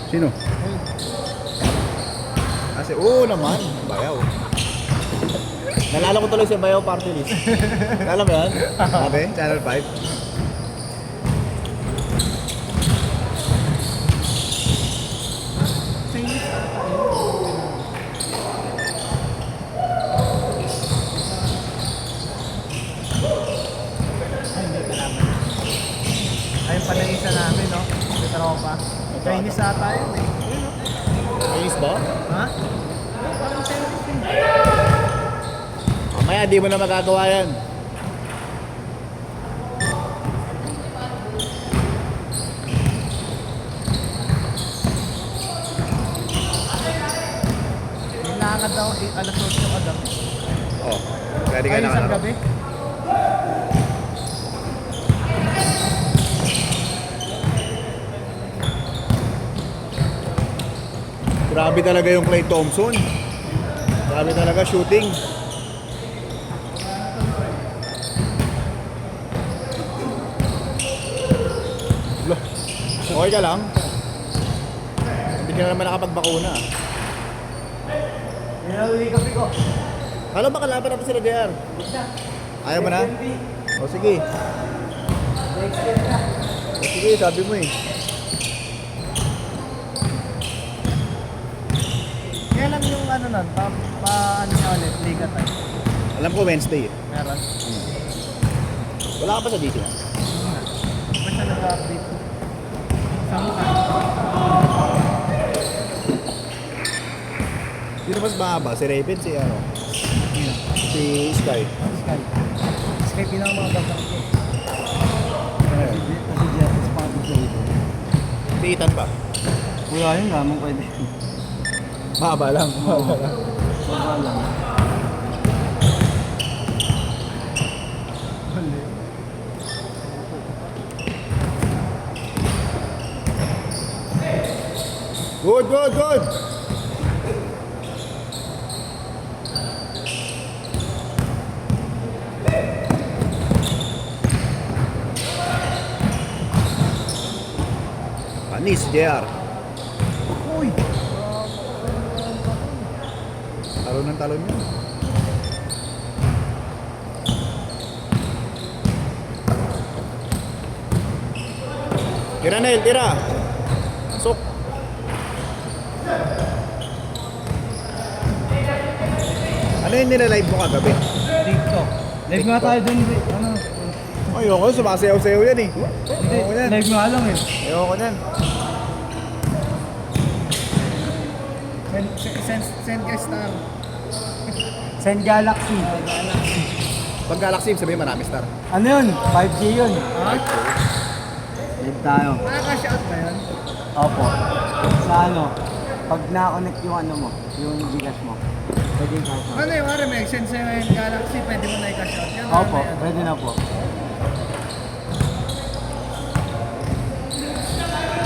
Sino? Kasi, oo naman. Bayaw. Nalala ko tuloy si Bayaw Party List. Alam mo yan? Sabi, Channel 5. Ayun pala yung isa namin, no? Sa tropa. Chinese ata yun eh. Ayos ba? Ha? Mamaya, di mo na magagawa yan. Nilakad daw, alas 8 ka daw. Oh, pwede ka Ay, na isang gabi? Grabe talaga yung Klay Thompson. Grabe talaga shooting. Loh, okay ka lang? Hindi ka na naman nakapagbakuna. Nilawi kape ko. Alam ba kalaban natin sila JR? Ayaw mo na? O sige. O sige, sabi mo eh. Kaya lang yung ano nun, ano niya ulit, liga tayo. Alam ko Wednesday eh. Meron. Wala ka pa sa DC na? Basta nag-update. Sa mukha. Sino mas mahaba? Si Raven, si ano? Si Sky. Sky. Sky pinamagandang ko. Kasi Jeffers pa ito sa ito. Si Ethan pa. Wala yun, lamang pwede. Mahaba lang. Mahaba lang. Baba lang. Good, good, good! Panis, JR. Uy! Talon ng talon yun. Tira, Nel, tira! Sok! Ano yung nilalive mo kagabi? TikTok. Live nga tayo dun. Ano? Ayoko, sumasayaw-sayaw yan eh. Hindi, Ayoko yan. live nga lang eh. Ayoko yan. Send ka star. Send Galaxy. Pag Galaxy, sabihin marami star. Ano yun? 5G yun. Ha? Live tayo. Nakaka-shout ba yun? Opo. Sa ano? Pag na-connect yung ano mo, yung Gcash mo. Pwede yung cash mo. Ano yung may extend sa'yo yung Galaxy, pwede mo na i-cash-out yan? Opo, Ano yan? pwede na po.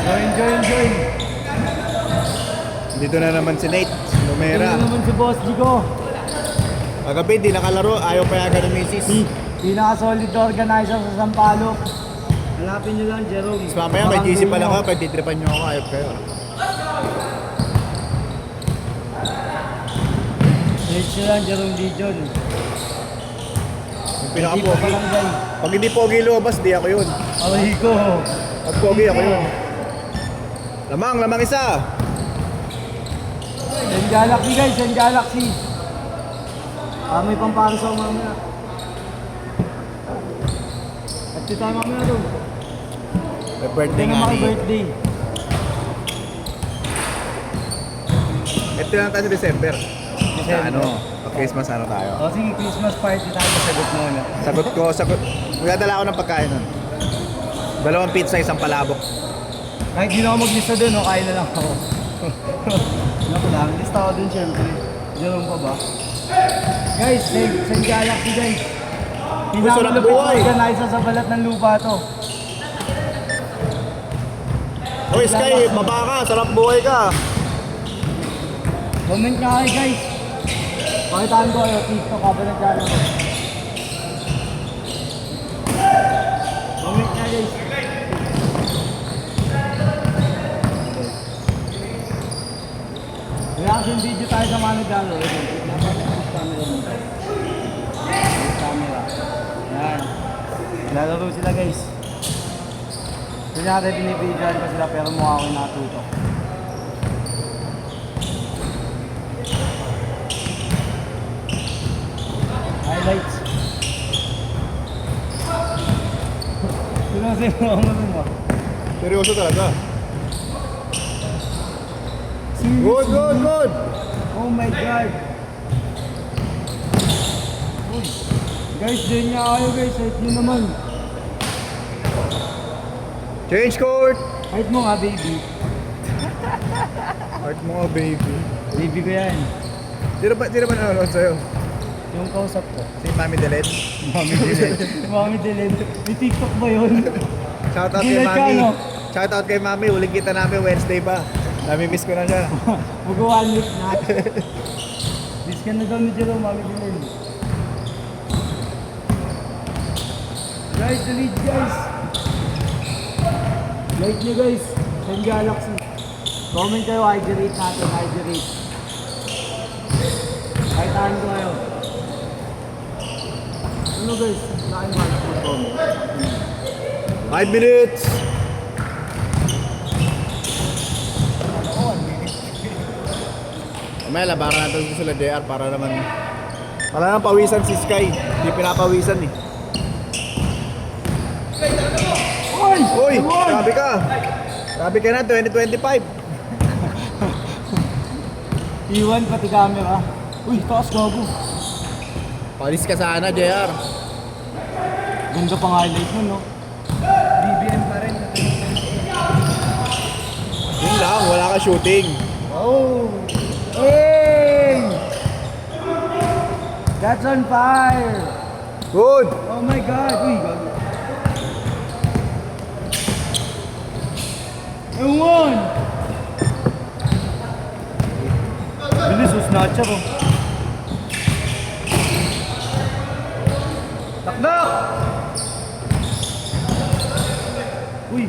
Join. Dito na naman si Nate, si Lumera. Ano naman si Boss Jigo? Kagabi, di nakalaro. Ayaw payagan ng misis. Pinaka-solid organizer sa Sampaloc. Hanapin nyo lang, Jerome. Tapos mamaya may GC pala ka, pwede tripan nyo ako. Ayaw kayo. Search nyo lang, Jerome Dijon. Yung pinaka-pogi. Pag hindi pogi lumabas, di ako yun. Aray ko. Pag pogi, ako yun. Lamang isa. Send Galaxy guys, Send Galaxy. May pampansong mamaya. At ito tayo mamaya doon. May birthday Ito nga na mga ni... birthday. Ito lang tayo sa December. December. Ano, pag Christmas ano tayo. O sige, Christmas party tayo. Sagot mo na. Sagot. Magdadala ako ng pagkain nun. 2 pizza, 1 palabok. Kahit di na ako maglista doon, no? Kain na lang ako. Ano lang, lista ako doon syempre. Jerome pa ba? Guys, Send Galaxy guys. Sarap Pinakalupit buhay. na organizer sa balat ng lupa to. Oy, Sky, baba ka. Sarap buhay ka. Comment nga kayo guys. Pakitaan ko kayo, TikTok habang naglalaro. Comment nga guys. Reaction video tayo sa mga naglalaro. Napapagod camera dito. Camera. Yan. Lalaro sila guys. Hindi natin binibigyan pa sila pero mukha ko yung natuto. Highlights. Sino mo? Seryoso talaga. Good, good, good! Oh my God! Uy. Guys, din niya kayo guys. Height nyo naman. Change court! Height mo nga, baby. Art mo nga, baby. Baby ko yan. Sino ba nanonood sa'yo? Yung kausap ko. Si Mami Delet? Mami Dylan. Mami Dylan. May TikTok ba yun? Shoutout kay Delet ka, Mami. no? Shoutout kay Mami. Huling kita namin Wednesday pa. Nami-miss ko na siya. Mag-1 week na. Miss ka na daw ni Jerome, Mami Dylan. Guys, the lead guys. Like nyo guys. Send Galaxy. Comment kayo, hydrate natin, hydrate. Kahitaan ko kayo. Ano guys? Laking mahal ko comment. 5 minutes! May labaran natin sila JR para naman pawisan si Sky. Hindi pinapawisan eh. Uy! Grabe ka! Grabe ka na, 2025. Iwan pati camera. Uy, taas gago. Palis ka sana, JR. Ganda pang highlight mo, no? BBM pa rin. Yun lang, wala ka shooting. Oh! Hey! That's on fire! Good! Oh my God! Uy, gago. And one! Bilis, snatcher, oh. Takdak! Uy,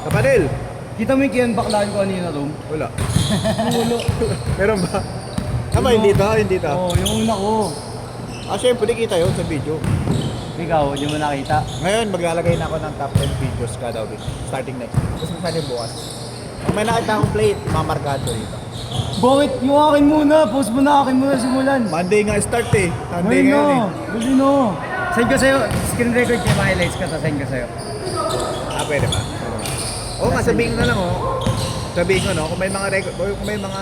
Kapanil! kita mo yung kiyanbaklaan ko kanina, Rom? Wala. Ulo. Meron ba? Tama, hindi to, hindi to. Oo, yung una ko. Ah, syempre, kita yun sa video. Ikaw, hindi mo nakita. Ngayon, maglalagay na ako ng top 10 videos kada week. Starting next week. Tapos magkano yung bukas. Kung may nakita akong plate, mamarkado dito. Bakit? Yung akin muna. Post mo na akin muna simulan. Monday nga start eh. Sunday Ayun ngayon eh. no. Bili no. Send ko sa'yo. Screen record yung highlights ka. Send ko sa'yo. Ah, pwede ba? Oo nga, sabihin ko na lang oh. Sabihin ko no, kung may mga record, kung may mga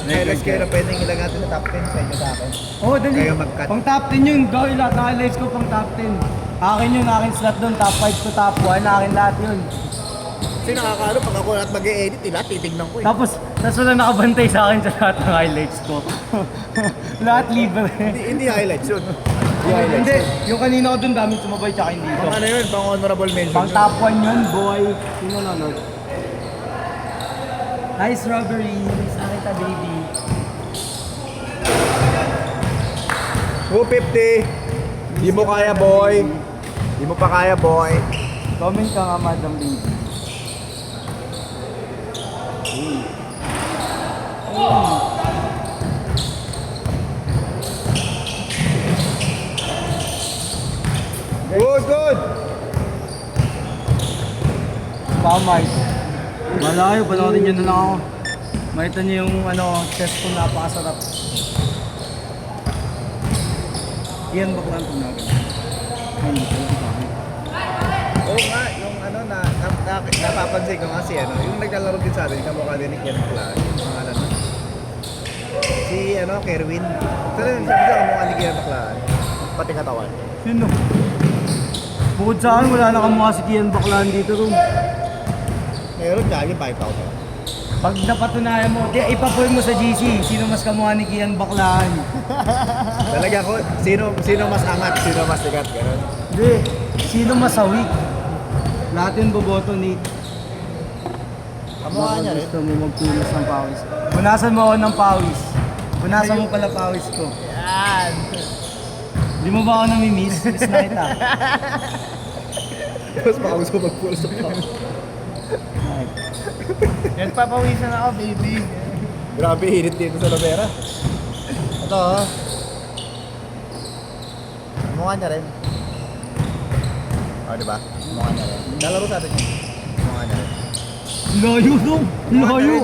highlights kayo na pwedeng ilagay natin sa top 10, send nyo sa akin. Oh, dali. Kayo mag-cut. Pang top 10 yun. Gawin lahat ng highlights ko pang top 10. Akin yun. Akin slot doon. Top 5 to top 1. Akin lahat yun. Kasi nakakaano, pag ako lahat mag-e-edit, lahat titignan ko eh. Tapos wala nakabantay sa akin sa lahat ng highlights ko. Lahat libre. Hindi highlights yun. Hindi highlights Hindi. yun. Yung kanina ko dun daming sumabay tsaka hindi ko. Pang ano yun, pang honorable mention Pang yun. top 1 yun, boy. Sino nanonood? Hi, Strawberry. Miss na kita, baby. 250. Di mo kaya, boy. Di mo pa kaya, boy. Comment ka nga, Madam Baby. Good, good. Pamay. Malayo, panoorin nyo na lang ako. Makita nyo yung chest ko napakasarap. Iyan ba ko lang tumagal? Ay, hindi ko lang. Oo nga, yung napapansin ko kasi yung naglalaro din sa atin, kamukha din ni Ken Clark, yung pangalan mo. Si Kerwin. Sabi siya kamukha ni Ken Clark. Pati katawan. Sino? Bukod sa akin, wala na kamukha si Kian Baklaan dito rin. Meron lagi 5,000. Pag napatunayan mo, ipapoy mo sa GC, sino mas kamukha ni Kian Baklaan? Talaga ko, sino mas angat, sino mas sikat, gano'n. Hindi, sino mas sawik? Lahat yun boboto ni... Kamukha niya rin. Gusto mo magpunas ng pawis. Punasan mo ako ng pawis. Punasan mo pala pawis ko. Yan! Di mo ba ako namimiss? Miss na kita. Tapos baka gusto magpulas sa pao. Yan Nagpapawisan ako, baby. Grabe, init dito sa Lovera. Ito, oh. Mukha niya rin. Oh, di ba? Mukha niya rin. Lalaro sa atin yun. Mukha niya rin. Layo dong! Layo! Bakit?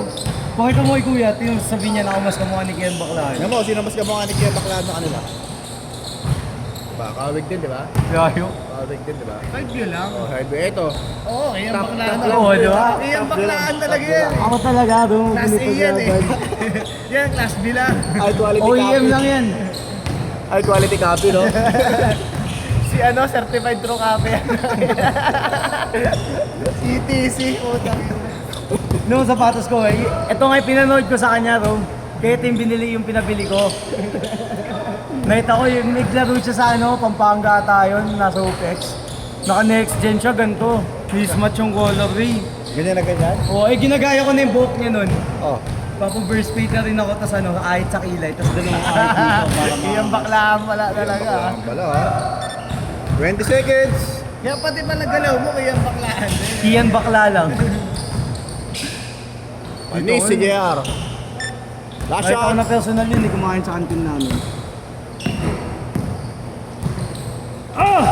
Pakita mo kay kuya, tingnan sabihin niya na ako mas kamukha ni Ken Bakla. Alam mo, sino mas kamukha ni Kaya Baklaan na kanila? Diba? Kawig din, di ba? Layo. Kawig din, di ba? 5 yun lang. Oh, highway. Ito. Oo, kaya Top- baklaan top na. lang. Oo, di ba? Kaya baklaan talaga yan. Ako talaga, doon mo Class A yan eh. Yan, class B lang. High quality OEM copy. lang yan. High quality copy, no? Si ano, certified true copy. ETC, utang. Noong sapatos ko eh, ito nga yung pinanood ko sa kanya, Rom. Kaya ito yung binili yung pinabili ko. Nakita ko yung naglaro siya sa ano, Pampanga ata yun, nasa OPEX. Naka next gen siya, ganito. Mismatch yung colorway. Ganyan na ganyan? Oo, eh ginagaya ko na yung buhok niya nun. Oh. Papo-burst fade na rin ako, tas ano, kahit sa kilay, tas ganun yung kahit dito. Para Yung baklaan pala talaga. ah. Pala, ha? 20 seconds! Kaya pati pala galaw mo, kaya baklaan. Kian bakla lang. Panis si JR. Last Kahit ako shot! na personal yun, hindi kumain sa kantin namin. Ah!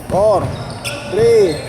4, 3,